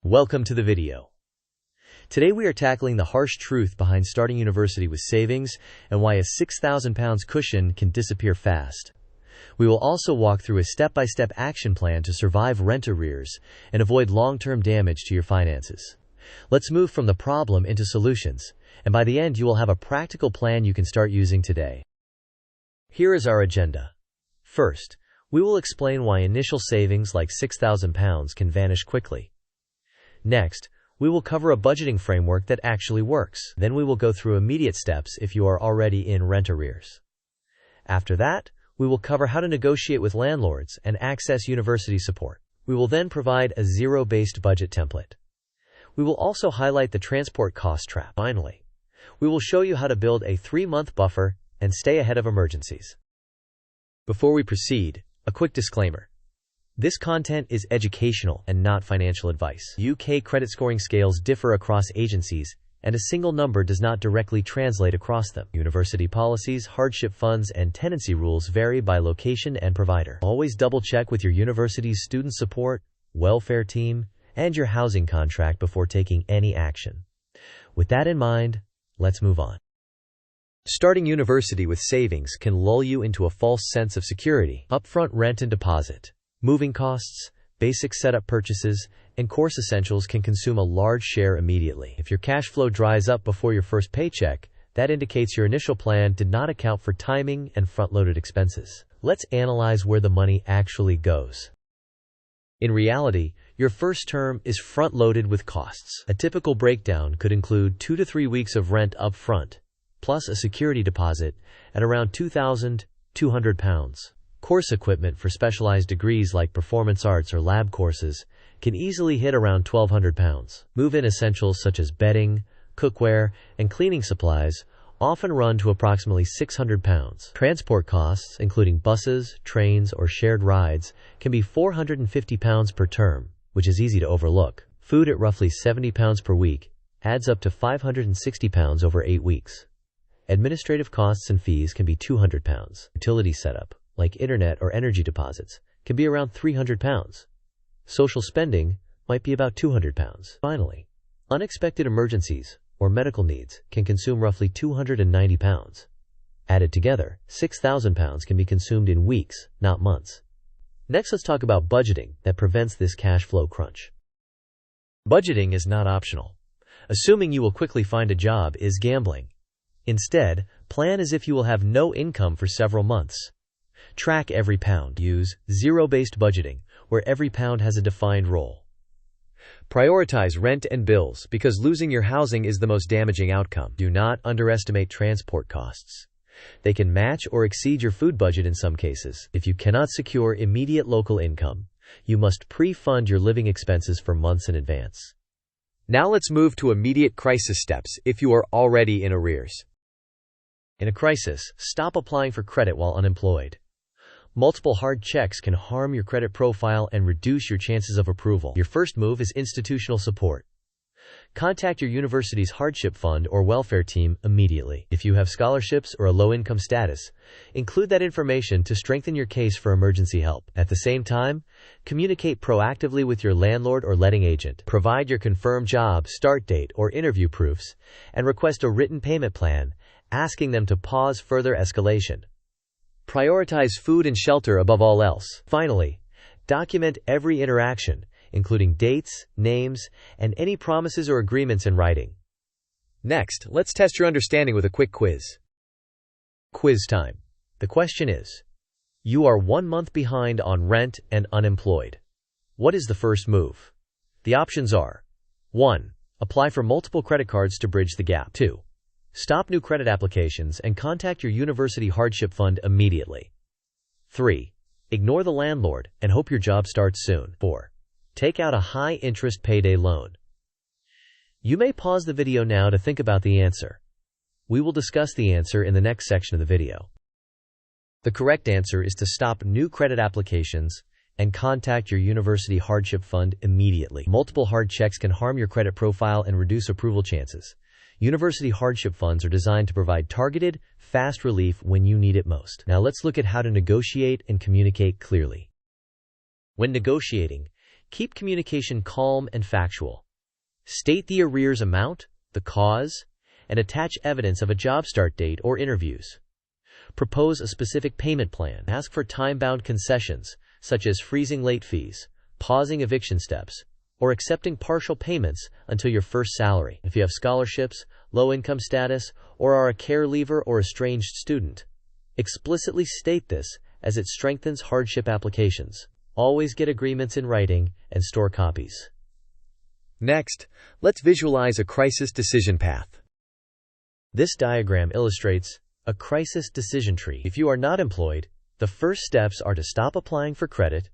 Welcome to the video. Today we are tackling the harsh truth behind starting university with savings and why a £6,000 cushion can disappear fast. We will also walk through a step-by-step action plan to survive rent arrears and avoid long-term damage to your finances. Let's move from the problem into solutions, and by the end you will have a practical plan you can start using today. Here is our agenda. First, we will explain why initial savings like £6,000 can vanish quickly. Next, we will cover a budgeting framework that actually works. Then we will go through immediate steps if you are already in rent arrears. After that, we will cover how to negotiate with landlords and access university support. We will then provide a zero-based budget template. We will also highlight the transport cost trap. Finally, we will show you how to build a 3-month buffer and stay ahead of emergencies. Before we proceed, a quick disclaimer. This content is educational and not financial advice. UK credit scoring scales differ across agencies, and a single number does not directly translate across them. University policies, hardship funds, and tenancy rules vary by location and provider. Always double-check with your university's student support, welfare team, and your housing contract before taking any action. With that in mind, let's move on. Starting university with savings can lull you into a false sense of security. Upfront rent and deposit, moving costs, basic setup purchases, and course essentials can consume a large share immediately. If your cash flow dries up before your first paycheck, that indicates your initial plan did not account for timing and front-loaded expenses. Let's analyze where the money actually goes. In reality, your first term is front-loaded with costs. A typical breakdown could include 2 to 3 weeks of rent up front, plus a security deposit at around £2,200. Course equipment for specialized degrees like performance arts or lab courses can easily hit around £1,200. Move-in essentials such as bedding, cookware, and cleaning supplies often run to approximately £600. Transport costs, including buses, trains, or shared rides, can be £450 per term, which is easy to overlook. Food at roughly £70 per week adds up to £560 over 8 weeks. Administrative costs and fees can be £200. Utility setup, like internet or energy deposits, can be around £300. Social spending might be about £200. Finally, unexpected emergencies or medical needs can consume roughly £290. Added together, £6,000 can be consumed in weeks, not months. Next, let's talk about budgeting that prevents this cash flow crunch. Budgeting is not optional. Assuming you will quickly find a job is gambling. Instead, plan as if you will have no income for several months. Track every pound. Use zero-based budgeting, where every pound has a defined role. Prioritize rent and bills because losing your housing is the most damaging outcome. Do not underestimate transport costs. They can match or exceed your food budget in some cases. If you cannot secure immediate local income, you must pre-fund your living expenses for months in advance. Now let's move to immediate crisis steps if you are already in arrears. In a crisis, stop applying for credit while unemployed. Multiple hard checks can harm your credit profile and reduce your chances of approval. Your first move is institutional support. Contact your university's hardship fund or welfare team immediately. If you have scholarships or a low-income status, include that information to strengthen your case for emergency help. At the same time, communicate proactively with your landlord or letting agent. Provide your confirmed job, start date, or interview proofs, and request a written payment plan, asking them to pause further escalation. Prioritize food and shelter above all else. Finally, document every interaction, including dates, names, and any promises or agreements in writing. Next, let's test your understanding with a quick quiz. Quiz time. The question is, you are 1 month behind on rent and unemployed. What is the first move? The options are: 1. Apply for multiple credit cards to bridge the gap. 2. Stop new credit applications and contact your university hardship fund immediately. 3. Ignore the landlord and hope your job starts soon. 4. Take out a high-interest payday loan. You may pause the video now to think about the answer. We will discuss the answer in the next section of the video. The correct answer is to stop new credit applications and contact your university hardship fund immediately. Multiple hard checks can harm your credit profile and reduce approval chances. University hardship funds are designed to provide targeted, fast relief when you need it most. Now let's look at how to negotiate and communicate clearly. When negotiating, Keep communication calm and factual. State the arrears amount, the cause, and attach evidence of a job start date or interviews. Propose a specific payment plan. Ask for time-bound concessions, such as freezing late fees, pausing eviction steps, or accepting partial payments until your first salary. If you have scholarships, low income status, or are a care leaver or estranged student, explicitly state this, as it strengthens hardship applications. Always get agreements in writing and store copies. Next, let's visualize a crisis decision path. This diagram illustrates a crisis decision tree. If you are not employed, the first steps are to stop applying for credit,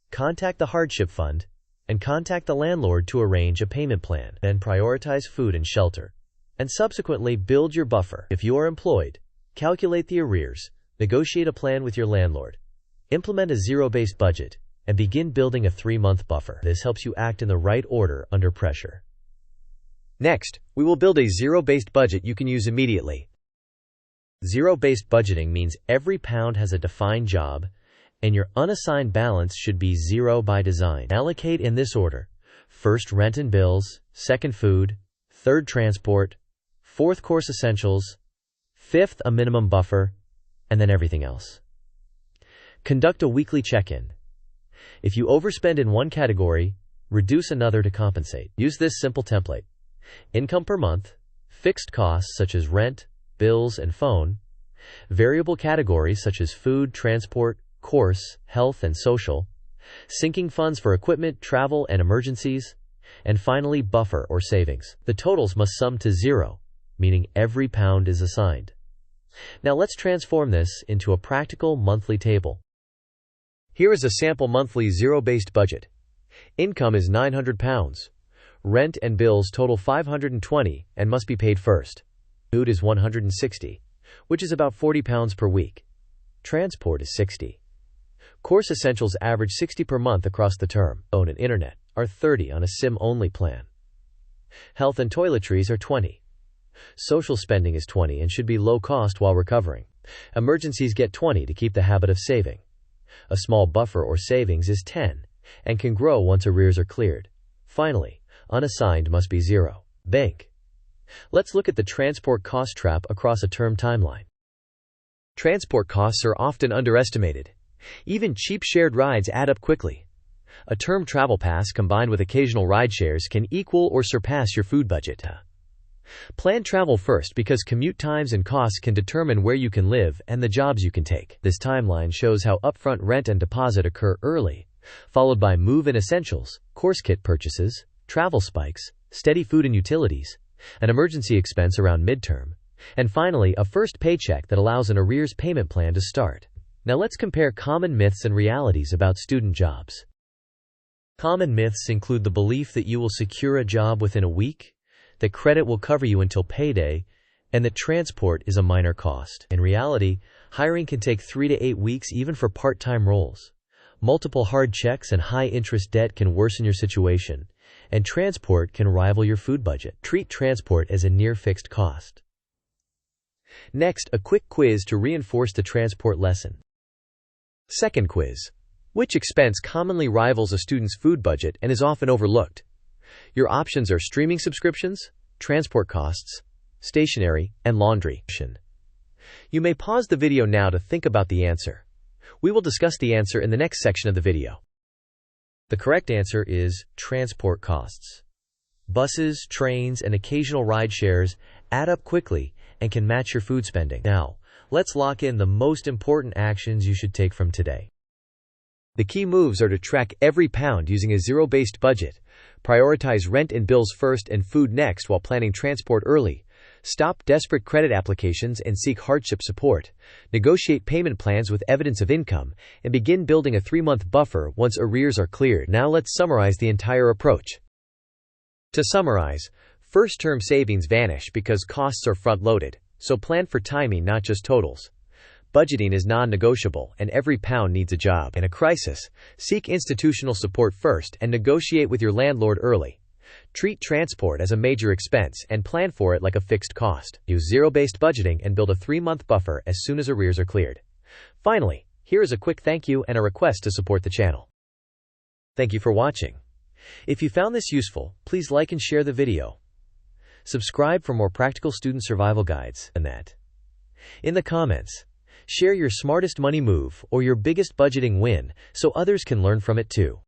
contact the hardship fund, and contact the landlord to arrange a payment plan. Then prioritize food and shelter, and subsequently build your buffer. If you are employed, calculate the arrears, negotiate a plan with your landlord, implement a zero-based budget, and begin building a 3-month buffer. This helps you act in the right order under pressure. Next, we will build a zero-based budget you can use immediately. Zero-based budgeting means every pound has a defined job, and your unassigned balance should be zero by design. Allocate in this order: first, rent and bills; second, food; third, transport; fourth, course essentials; fifth, a minimum buffer; and then everything else. Conduct a weekly check-in. If you overspend in one category, reduce another to compensate. Use this simple template: income per month, fixed costs such as rent, bills, and phone; variable categories such as food, transport, course, health, and social; sinking funds for equipment, travel, and emergencies; and finally, buffer or savings. The totals must sum to zero, meaning every pound is assigned. Now let's transform this into a practical monthly table. Here is a sample monthly zero-based budget. Income is £900. Rent and bills total $520 and must be paid first. Food is $160, which is about £40 per week. Transport is $60. Course essentials average $60 per month across the term. Phone and internet are $30 on a SIM-only plan. Health and toiletries are $20. Social spending is $20 and should be low cost while recovering. Emergencies get $20 to keep the habit of saving. A small buffer or savings is $10 and can grow once arrears are cleared. Finally, unassigned must be zero. Bank. Let's look at the transport cost trap across a term timeline. Transport costs are often underestimated. Even cheap shared rides add up quickly. A term travel pass combined with occasional ride shares can equal or surpass your food budget. Plan travel first because commute times and costs can determine where you can live and the jobs you can take. This timeline shows how upfront rent and deposit occur early, followed by move-in essentials, course kit purchases, travel spikes, steady food and utilities, an emergency expense around midterm, and finally a first paycheck that allows an arrears payment plan to start. Now let's compare common myths and realities about student jobs. Common myths include the belief that you will secure a job within a week, that credit will cover you until payday, and that transport is a minor cost. In reality, hiring can take 3 to 8 weeks even for part-time roles. Multiple hard checks and high-interest debt can worsen your situation, and transport can rival your food budget. Treat transport as a near-fixed cost. Next, a quick quiz to reinforce the transport lesson. Second quiz: which expense commonly rivals a student's food budget and is often overlooked? Your options are streaming subscriptions, transport costs, stationery, and laundry. You may pause the video now to think about the answer. We will discuss the answer in the next section of the video. The correct answer is transport costs. Buses, trains, and occasional ride shares add up quickly and can match your food spending. Now, let's lock in the most important actions you should take from today. The key moves are to track every pound using a zero-based budget, prioritize rent and bills first and food next while planning transport early, stop desperate credit applications and seek hardship support, negotiate payment plans with evidence of income, and begin building a 3-month buffer once arrears are cleared. Now let's summarize the entire approach. To summarize, first-term savings vanish because costs are front-loaded, so plan for timing, not just totals. Budgeting is non-negotiable, and every pound needs a job. In a crisis, seek institutional support first and negotiate with your landlord early. Treat transport as a major expense and plan for it like a fixed cost. Use zero-based budgeting and build a 3-month buffer as soon as arrears are cleared. Finally, here is a quick thank you and a request to support the channel. Thank you for watching. If you found this useful, please like and share the video. Subscribe for more practical student survival guides and that. In the comments, share your smartest money move or your biggest budgeting win so others can learn from it too.